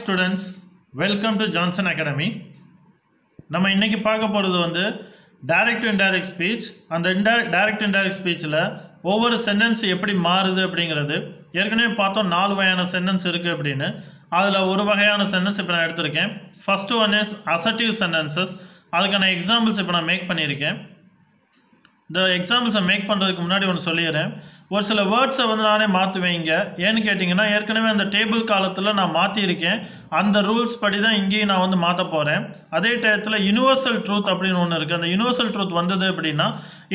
students, welcome to Johnson Academy. நம்ம இன்னைக்கு பார்க்க போறது வந்து direct to indirect speech. அந்த direct to indirect speechல ஒவ்வொரு சென்டென்ஸ் எப்படி மாறுது அப்படிங்கிறது ஏற்கனவே பார்த்தோம். 4 வகையான சென்டென்ஸ் இருக்கு அப்படினு. அதுல ஒரு வகையான சென்டென்ஸ் இப்ப நான் எடுத்துர்க்கேன். First one is assertive sentences. அதுக்கான எக்ஸாம்பிள்ஸ் இப்ப நான் மேக் பண்ணியிருக்கேன். The examples மேக் பண்றதுக்கு முன்னாடி ஒன்னு சொல்லிறேன். ஒரு சில வேர்ட்ஸை வந்து நானே மாற்றுவேங்க. ஏன்னு கேட்டிங்கன்னா ஏற்கனவே அந்த டேபிள் காலத்தில் நான் மாற்றிருக்கேன். அந்த ரூல்ஸ் படி தான் இங்கேயும் நான் வந்து மாற்ற போகிறேன். அதே டயத்தில் யூனிவர்சல் ட்ரூத் அப்படின்னு ஒன்று இருக்குது. அந்த யூனிவர்சல் ட்ரூத் வந்தது அப்படின்னா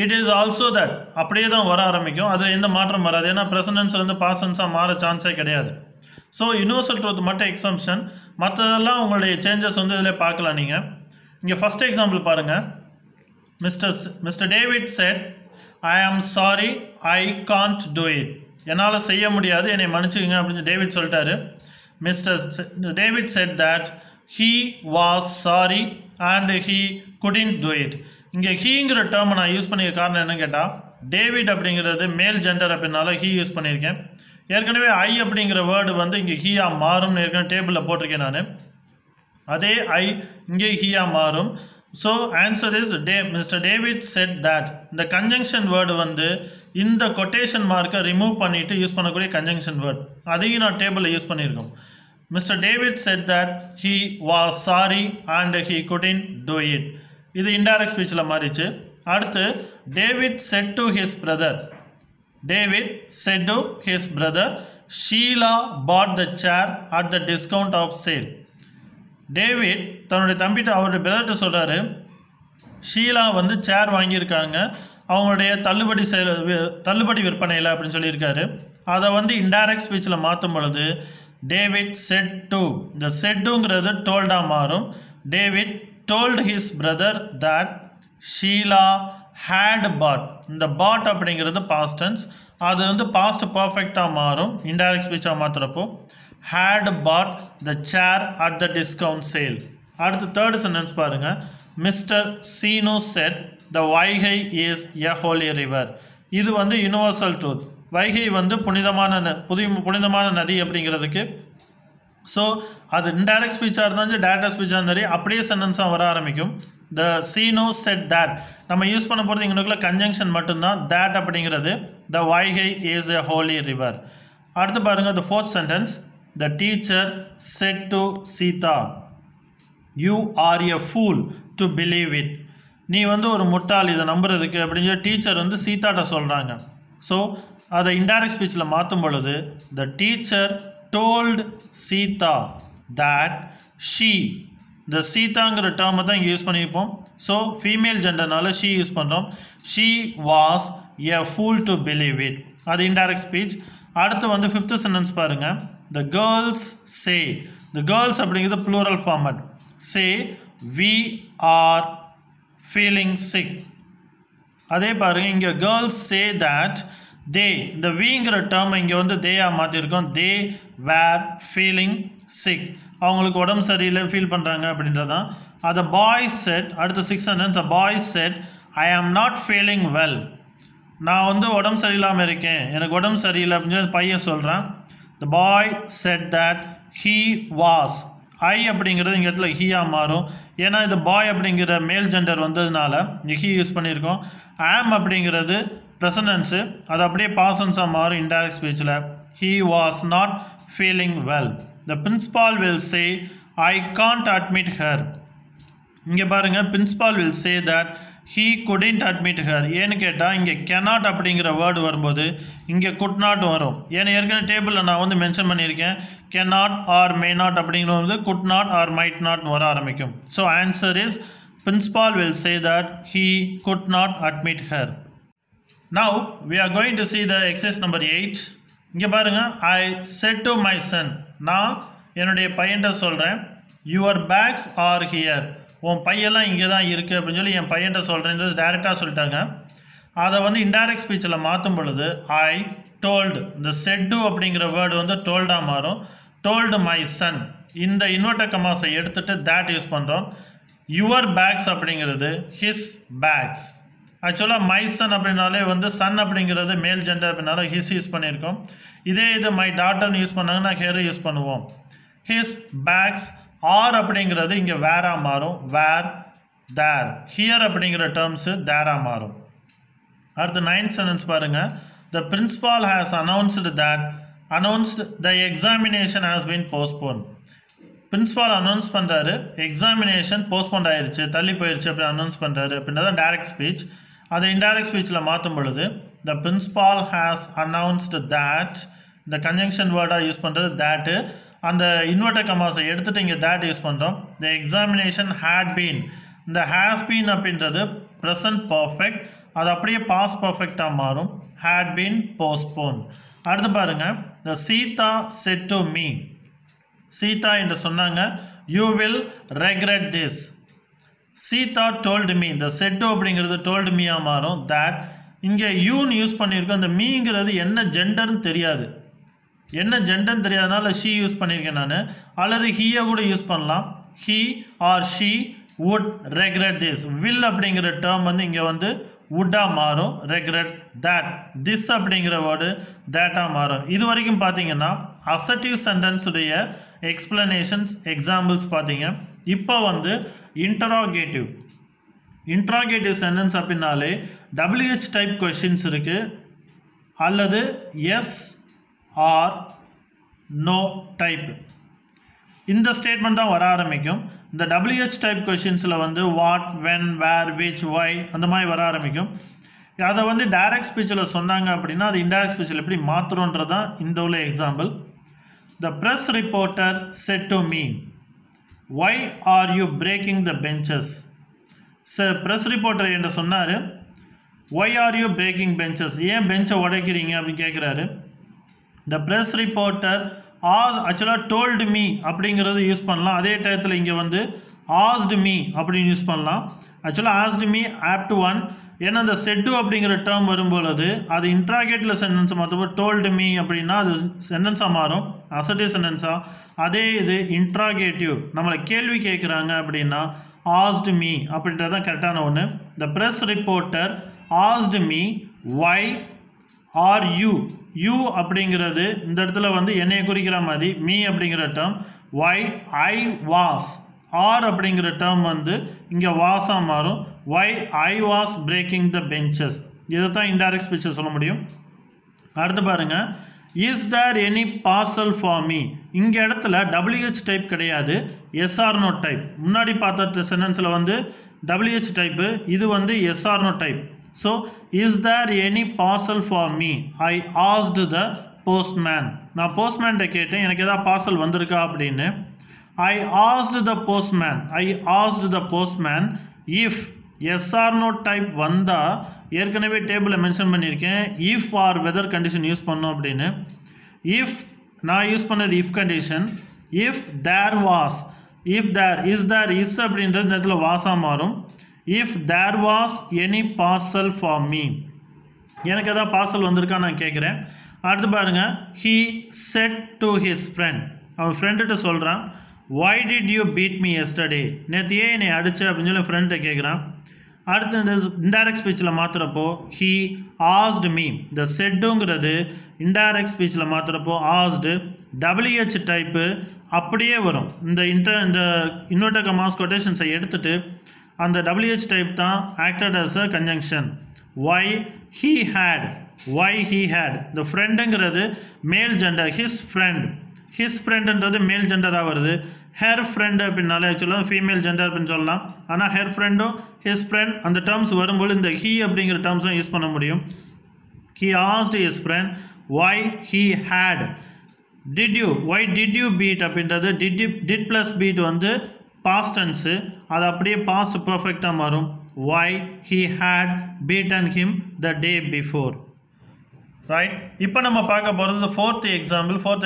இட் இஸ் ஆல்சோ தட் அப்படியே தான் வர ஆரம்பிக்கும். அது எந்த மாற்றம் வராது. ஏன்னா ப்ரெசன்டென்ஸ்லேருந்து பாசன்ஸாக மாற சான்ஸே கிடையாது. ஸோ யூனிவர்சல் ட்ரூத் மட்டும் எக்ஸம்ஷன். மற்றதெல்லாம் உங்களுடைய சேஞ்சஸ் வந்து இதில் பார்க்கலாம். நீங்கள் இங்கே ஃபஸ்ட் எக்ஸாம்பிள் பாருங்கள். Mister David set I am sorry, I can't do it. என்னால் செய்ய முடியாது, என்னை மன்னிச்சுக்குங்க அப்படின்னு டேவிட் சொல்லிட்டாரு. Mister David said that he was sorry and he couldn't do it. இங்கே ஹீங்கிற டேர்மை நான் யூஸ் பண்ணிய காரணம் என்னன்னு கேட்டால், டேவிட் அப்படிங்கிறது மேல் ஜெண்டர் அப்படின்னால ஹீ யூஸ் பண்ணியிருக்கேன். ஏற்கனவே ஐ அப்படிங்கிற வேர்டு வந்து இங்கே ஹீயாக மாறும்னு ஏற்கனவே டேபிளில் போட்டிருக்கேன் நான். அதே ஐ இங்கே ஹீயாக மாறும். So answer is Mr. David said that. The conjunction word வந்து இந்த quotation mark remove பண்ணிட்டு யூஸ் பண்ணக்கூடிய conjunction word. அதையும் நான் டேபிளில் யூஸ் பண்ணியிருக்கோம். Mr. David said that he was sorry and he couldn't do it. இது indirect speechல மாறிச்சு. அடுத்து David said to his brother. David said to his brother, Sheila bought the chair at the discount of sale. David தன்னுடைய தம்பிட்ட அவருடைய பிரதர்கிட்ட சொல்கிறாரு, ஷீலா வந்து சேர் வாங்கியிருக்காங்க அவங்களுடைய தள்ளுபடி விற்பனையில் அப்படின்னு சொல்லியிருக்காரு. அதை வந்து இன்டைரக்ட் ஸ்பீச்சில் மாற்றும் பொழுது டேவிட் செட் டு, இந்த செட்டுங்கிறது டோல்டாக மாறும். David told his brother that Sheela had bought. இந்த பாட் அப்படிங்கிறது பாஸ்ட் டென்ஸ். அது வந்து பாஸ்ட் பர்ஃபெக்டாக மாறும் இன்டைரக்ட் ஸ்பீச்சாக மாற்றுறப்போ. had bought the chair at the discount sale. அடுத்து தேர்ட் சென்டென்ஸ் பாருங்க. Mister Seenu said the Vaigai is a holy river. இது வந்து யூனிவர்சல் ட்ரூத். வைகை வந்து புனிதமான நதி அப்படிங்கிறதுக்கு. ஸோ அது இன்டைரக்ட் ஸ்பீச்சாக இருந்தாலும் டைரக்ட் ஸ்பீச்சாக இருந்தாலும் அப்படியே சென்டென்ஸாக வர ஆரம்பிக்கும். த சீனு செட் தேட் நம்ம யூஸ் பண்ண போகிறது இங்கனுக்குள்ள கன்ஜங்ஷன் மட்டும்தான். தேட் அப்படிங்கிறது the Vaigai is a holy river. அடுத்து பாருங்க, the fourth sentence. The teacher said to Sita, you are a fool to believe it. நீ வந்து ஒரு முட்டாள் இதை நம்புறதுக்கு அப்படின்னு சொல்லி டீச்சர் வந்து சீதாட்ட சொல்கிறாங்க. ஸோ அதை இன்டைரக்ட் ஸ்பீச்சில் மாற்றும் பொழுது the teacher told Sita that she, இந்த சீதாங்கிற டேர்மை தான் இங்கே யூஸ் பண்ணியிருப்போம். ஸோ ஃபீமேல் ஜெண்டர்னால she யூஸ் பண்ணுறோம். she was a fool to believe it. அது இன்டைரக்ட் ஸ்பீச். அடுத்து வந்து ஃபிஃப்த் சென்டென்ஸ் பாருங்கள். The girls say, the girls அப்படிங்கிறது plural format. Say we are feeling sick. அதே பாருங்க, இங்கே girls say that they, இந்த weங்கிற டேர்ம் இங்கே வந்து they-ஆ மாற்றிருக்கோம். they were feeling sick. அவங்களுக்கு உடம்பு சரியில்லை ஃபீல் பண்ணுறாங்க அப்படின்றதான். அதை boys said, அடுத்த 6 sentence, the boys said I am not feeling well. நான் வந்து உடம்பு சரியில்லாமல் இருக்கேன், எனக்கு உடம்பு சரியில்லை அப்படின்னு சொல்லி பையன் சொல்கிறான். The boy said that he was. I அப்படிங்கிறது இங்கே இடத்துல ஹீயாக மாறும். ஏன்னா இது பாய் அப்படிங்கிற மேல் ஜெண்டர் வந்ததுனால ஹீ யூஸ் பண்ணியிருக்கோம். ஆம் அப்படிங்கிறது ப்ரெசன்டென்ஸு, அது அப்படியே பாசன்ஸாக மாறும் indirect ஸ்பீச்சில். he was not feeling well. The principal will say I can't admit her. இங்கே பாருங்கள், principal will say that he couldn't admit her. ஏன்னு கேட்டால் இங்கே cannot அப்படிங்கிற வேர்டு வரும்போது இங்கே could not வரும். ஏன்னா ஏற்கனவே டேபிளில் நான் வந்து மென்ஷன் பண்ணியிருக்கேன் cannot or may not அப்படிங்கிறது could not or might not வர ஆரம்பிக்கும். So answer is principal will say that he could not admit her. Now we are going to see the exercise number 8. இங்கே பாருங்கள், I said to my son, நான் என்னுடைய பையன்கிட்ட சொல்கிறேன், your bags are here. உன் பையெல்லாம் இங்கே தான் இருக்குது அப்படின்னு சொல்லி என் பையன்கிட்ட சொல்கிறேன்னு சொல்லி டைரெக்டாக சொல்லிட்டாங்க. அதை வந்து இன்டைரக்ட் ஸ்பீச்சில் மாற்றும் பொழுது ஐ டோல்டு, இந்த செட்டு அப்படிங்கிற வேர்டு வந்து டோல்டாக மாறும். டோல்டு மை சன், இந்த இன்வெர்டர் கமாஸை எடுத்துகிட்டு தேட் யூஸ் பண்ணுறோம். யுவர் பேக்ஸ் அப்படிங்கிறது ஹிஸ் பேக்ஸ். ஆக்சுவலாக மை சன் அப்படின்னாலே வந்து சன் அப்படிங்கிறது மேல் ஜெண்டர் அப்படின்னால ஹிஸ் யூஸ் பண்ணியிருக்கோம். இதே இது மை டாட்டர்னு யூஸ் பண்ணாங்கன்னா ஹெர் யூஸ் பண்ணுவோம். his bags are அப்படிங்கிறது இங்கே வேரா மாறும், வேர் தேர். ஹியர் அப்படிங்கிற டேர்ம்ஸு தேரா மாறும். அடுத்து 9th sentence பாருங்க. The principal has announced the examination has been postponed. Principal announce பண்ணுறாரு, எக்ஸாமினேஷன் போஸ்ட்போண்ட் ஆயிடுச்சு, தள்ளி போயிடுச்சு அப்படி அனௌன்ஸ் பண்ணுறாரு அப்படின்றத டைரக்ட் ஸ்பீச். அதை இன்டைரக்ட் ஸ்பீச்சில் மாற்றும் பொழுது த பிரின்சிபால் ஹேஸ் அனௌன்ஸ்டு தேட், இந்த கன்ஜங்ஷன் வேர்டாக யூஸ் பண்ணுறது தேட்டு, அந்த இன்வெர்டர் கமாஸை எடுத்துகிட்டு இங்கே தேட் யூஸ் பண்ணுறோம். த எக்ஸாமினேஷன் ஹேட் பீன், இந்த ஹேஸ் பீன் அப்படின்றது ப்ரெசன்ட் பர்ஃபெக்ட், அது அப்படியே பாஸ்ட் பர்ஃபெக்டாக மாறும், ஹேட் பீன் போஸ்ட்போன். அடுத்து பாருங்கள், the Seetha said to me, Seetha என்று சொன்னாங்க, you will regret this. Seetha told me, இந்த செட்டு அப்படிங்கிறது டோல்டு மீயாக மாறும், தேட். இங்கே யூன்னு யூஸ் பண்ணியிருக்கோம், இந்த மீங்கிறது என்ன ஜெண்டர்னு தெரியாது, என்ன ஜெண்டர்னு தெரியாதனால ஷீ யூஸ் பண்ணியிருக்கேன் நான், அல்லது ஹீயை கூட யூஸ் பண்ணலாம். He or she would regret this. will அப்படிங்கிற டேர்ம் வந்து இங்கே வந்து would-ஆக மாறும், regret that. this அப்படிங்கிற வேர்டு that-ஆக மாறும். இது வரைக்கும் பார்த்தீங்கன்னா அசர்டிவ் சென்டென்ஸ் உடைய எக்ஸ்பிளனேஷன்ஸ் எக்ஸாம்பிள்ஸ் பார்த்தீங்க. இப்போ வந்து இன்ட்ராகேட்டிவ் சென்டென்ஸ் அப்படின்னாலே WH டைப் கொஷின்ஸ் இருக்குது, அல்லது எஸ் ஆர் நோ டைப், இந்த ஸ்டேட்மெண்ட் தான் வர ஆரம்பிக்கும். இந்த WH டைப் கொஷின்ஸில் வந்து what, when, where, which, why அந்த மாதிரி வர ஆரம்பிக்கும். அதை வந்து டைரக்ட் ஸ்பீச்சில் சொன்னாங்க அப்படின்னா அது இன்டைரக்ட் ஸ்பீச்சில் எப்படி மாற்றுறோன்றது தான் இந்த உள்ள example. The press reporter said to me, why are you breaking the benches. Press reporter என்று சொன்னார், why are you breaking benches, ஏன் பெஞ்சை உடைக்கிறீங்க அப்படின்னு கேட்குறாரு. த ப்ரெஸ் ரிப்போர்ட்டர் ஆக்சுவலாக டோல்டு மீ அப்படிங்கிறது யூஸ் பண்ணலாம், அதே டயத்தில் இங்கே வந்து ஆஸ்டு மீ அப்படின்னு யூஸ் பண்ணலாம். ஆக்சுவலாக ஆஸ்டு மீ ஆப்ட் ஒன், ஏன்னா அந்த செட்டு அப்படிங்கிற டேர்ம் வரும்பொழுது அது இன்ட்ராகேட்டில் சென்டென்ஸ் மாற்றப்போ டோல்டு மீ அப்படின்னா அது சென்டென்ஸாக மாறும், அசர்டிவ் சென்டென்ஸாக. அதே இது இன்ட்ராகேட்டிவ், நம்மளை கேள்வி கேட்குறாங்க அப்படின்னா ஆஸ்டு மீ அப்படின்றது தான் கரெக்டான ஒன்று. The press reporter asked me why are you, you அப்படிங்கிறது இந்த இடத்துல வந்து என்னையை குறிக்கிற மாதிரி, மீ அப்படிங்கிற term, why I was, are அப்படிங்கிற டேர்ம் வந்து இங்கே வாஸாக மாறும், why I was breaking the benches. இதை தான் இன்டைரக்ட் ஸ்பீச்சை சொல்ல முடியும். அடுத்து பாருங்கள், is there any parcel for me, இங்கே இடத்துல WH டைப் கிடையாது, எஸ்ஆர் நோ டைப். முன்னாடி பார்த்த சென்டென்ஸில் வந்து WH டைப்பு, இது வந்து SR no type. So, is there any parcel for me? I asked the postman. நான் postman கேட்டேன், எனக்கு ஏதாவது பார்சல் வந்திருக்கா அப்படின்னு. I asked the postman if SR no type வந்தா, ஏற்கனவே டேபிளில் மென்ஷன் பண்ணியிருக்கேன், if or weather condition use பண்ணோம் அப்படின்னு. if நான் யூஸ் பண்ணது if condition, if there was, if there is அப்படின்றது இந்த இடத்துல வாஸாக மாறும். if there was any parcel for me, எனக்கு ஏதாவது பார்சல் வந்திருக்கா நான் கேட்குறேன். அடுத்து பாருங்கள், he said to his friend, அவன் ஃப்ரெண்டுகிட்ட சொல்கிறான், why did you beat me yesterday, நேற்று ஏன் என்னை அடிச்சு அப்படின்னு சொல்லி ஃப்ரெண்ட்டை கேட்குறான். அடுத்து இந்த இன்டைரக்ட் ஸ்பீச்சில் மாற்றுறப்போ he asked me, இந்த செட்டுங்கிறது இன்டைரக்ட் ஸ்பீச்சில் மாற்றுறப்போ asked, WH டைப்பு அப்படியே வரும். இந்த இன்வெர்டர் கமாஸ் கொட்டேஷன்ஸை எடுத்துகிட்டு அந்த WH டைப் தான் acted as a conjunction. why he had, the ஃப்ரெண்டுங்கிறது மேல் ஜெண்டர், his ஃப்ரெண்டுன்றது மேல் ஜெண்டராக வருது. her friend அப்படின்னாலே ஆக்சுவலாக ஃபீமேல் ஜெண்டர் அப்படின்னு சொல்லலாம். ஆனால் her ஃப்ரெண்டும் his friend அந்த டேர்ம்ஸ் வரும்போது இந்த he அப்படிங்கிற டேர்ம்ஸும் யூஸ் பண்ண முடியும். he asked his friend why he had. why did you beat அப்படின்றது did plus beat வந்து past tense, அது அப்படியே past perfectா மாறும். why he had beaten him the day before. Right, இப்போ நம்ம பார்க்க போகிறது fourth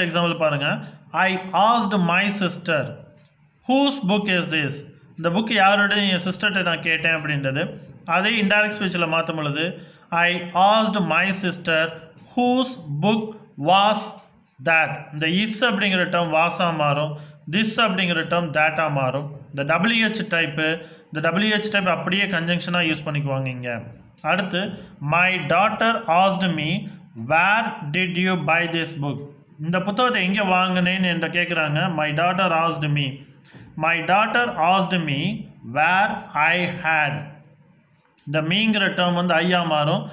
example பாருங்க. I asked my sister whose book is this, இந்த புக் யாரோட என் சிஸ்டர்கிட்ட நான் கேட்டேன் அப்படின்றது. அதே இன்டைரக்ட் ஸ்பீச்சில் மாற்றும் பொழுது I asked my sister whose book was that, இந்த is அப்படிங்கிற டேர்ம் வாஸாக மாறும், this அப்படிங்கிற டேர்ம் தேட்டாக மாறும். இந்த WH டைப்பு, இந்த WH டைப் அப்படியே கன்ஜங்ஷனாக யூஸ் பண்ணிக்குவாங்க இங்கே. அடுத்து my daughter asked me where did you buy this book, இந்த புத்தகத்தை எங்கே வாங்கினேன்னு என்கிட்ட கேட்குறாங்க. My daughter asked me. My daughter asked me where I had. இந்த மீங்கிற டேர்ம் வந்து ஐயா மாறும்.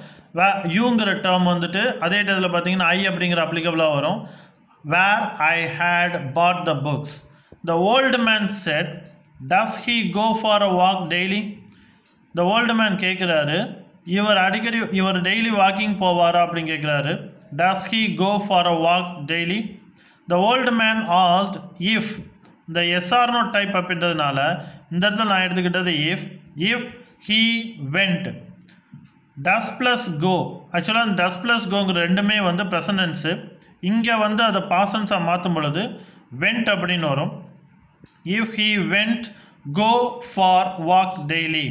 யூங்கிற டேர்ம் வந்துட்டு அதே டேத்தில் பார்த்தீங்கன்னா ஐ அப்படிங்கிற அப்ளிகபிளாக வரும். Where I had bought the books. The old man said does he go for a walk daily. The old man கேட்குறாரு, இவர் டெய்லி வாக்கிங் போவாரா அப்படின்னு கேட்குறாரு. Does he go for a walk daily. The old man asked if. இந்த yes or not type அப்படின்றதுனால இந்த இடத்துல நான் எடுத்துக்கிட்டது if he went. Does plus go. ஆக்சுவலாக அந்த டஸ் ப்ளஸ் கோங்கிற ரெண்டுமே வந்து ப்ரெசன்டென்ஸு. இங்கே வந்து அதை பாசன்ஸாக மாற்றும் பொழுது வெண்ட் அப்படின்னு வரும். If he went go for walk daily.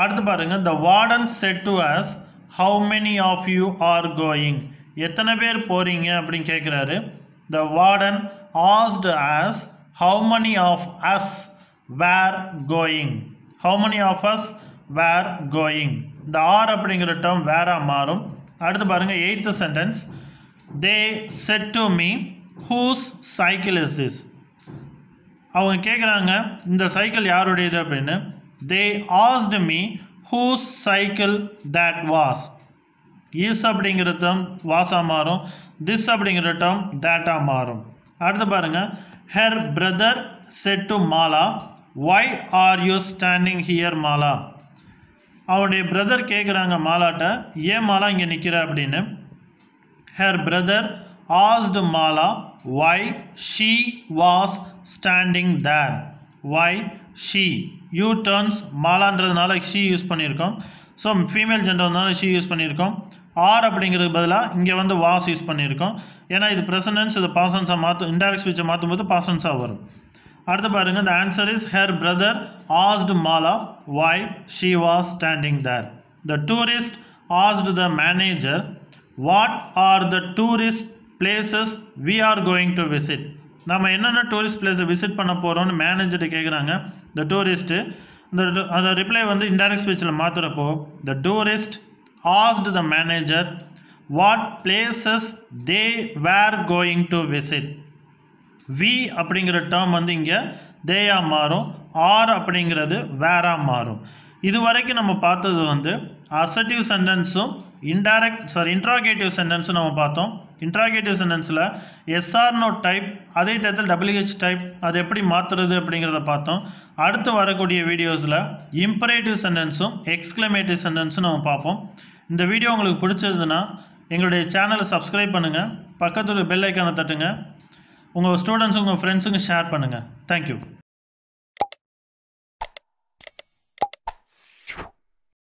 அடுத்து பாருங்கள். The warden said to us how many of you are going. எத்தனை பேர் போகிறீங்க அப்படின்னு கேட்குறாரு. The warden asked us how many of us were going. How many of us were going. இந்த are அப்படிங்கிற term வேறாக மாறும். அடுத்து பாருங்கள். 8th sentence. They said to me whose cycle is this. அவங்க கேட்குறாங்க இந்த சைக்கிள் யாருடையது அப்படின்னு. தே asked me whose cycle that was. Is அப்படிங்கிற டேர்ம் வாஸாக மாறும். திஸ் அப்படிங்கிற டேர்ம் தேட்டாக மாறும். அடுத்து பாருங்கள். Her brother said to Mala why are you standing here Mala. அவனுடைய பிரதர் கேட்குறாங்க மாலாட்ட, ஏன் மாலா இங்கே நிற்கிற அப்படின்னு. Her brother asked Mala why she was standing there. Why she. You turns மாலான்றதுனால ஷீ யூஸ் பண்ணியிருக்கோம். ஸோ ஃபீமேல் ஜெண்டர்னால ஷீ யூஸ் பண்ணியிருக்கோம். ஆர் அப்படிங்கிறது பதிலாக இங்கே வந்து வாஸ் யூஸ் பண்ணியிருக்கோம். ஏன்னா இது ப்ரெசன்டென்ஸ், இது பாசன்ஸாக மாற்றும். இன்டைரக்ட் ஸ்பீச்சை மாற்றும் போது பாசன்ஸாக வரும். அடுத்து பாருங்கள். The answer is her brother asked Mala why she was standing there. The tourist asked the manager what are the tourist places we are going to visit. நம்ம என்னென்ன டூரிஸ்ட் பிளேஸை விசிட் பண்ண போகிறோம்னு மேனேஜர்கிட்ட கேட்குறாங்க. த டூரிஸ்ட்டு அந்த ரிப்ளை வந்து indirect ஸ்பீச்சில் மாற்றுறப்போ the tourist asked the manager what places they were going to visit. We அப்படிங்கிற டேர்ம் வந்து இங்கே தேயாக மாறும். ஆர் அப்படிங்கிறது வேறாக மாறும். இது வரைக்கும் நம்ம பார்த்தது வந்து அசர்டிவ் சென்டென்ஸும் இன்ட்ராகேட்டிவ் சென்டென்ஸும் நம்ம பார்த்தோம். இன்ட்ராகேட்டிவ் சென்டென்ஸில் எஸ்ஆர் நோட் டைப், அதே டயத்தில் டபிள்யூஹெச் டைப், அது எப்படி மாற்றுறது அப்படிங்கிறத பார்த்தோம். அடுத்து வரக்கூடிய வீடியோஸில் இம்பரேட்டிவ் சென்டென்ஸும் எக்ஸ்க்ளமேட்டிவ் சென்டென்ஸும் நம்ம பார்ப்போம். இந்த வீடியோ உங்களுக்கு பிடிச்சதுன்னா எங்களுடைய சேனலை சப்ஸ்கிரைப் பண்ணுங்கள். பக்கத்தில் பெல் ஐக்கானை தட்டுங்க. உங்கள் ஸ்டூடெண்ட்ஸும் உங்கள் ஃப்ரெண்ட்ஸுங்க ஷேர் பண்ணுங்கள். தேங்க்யூ.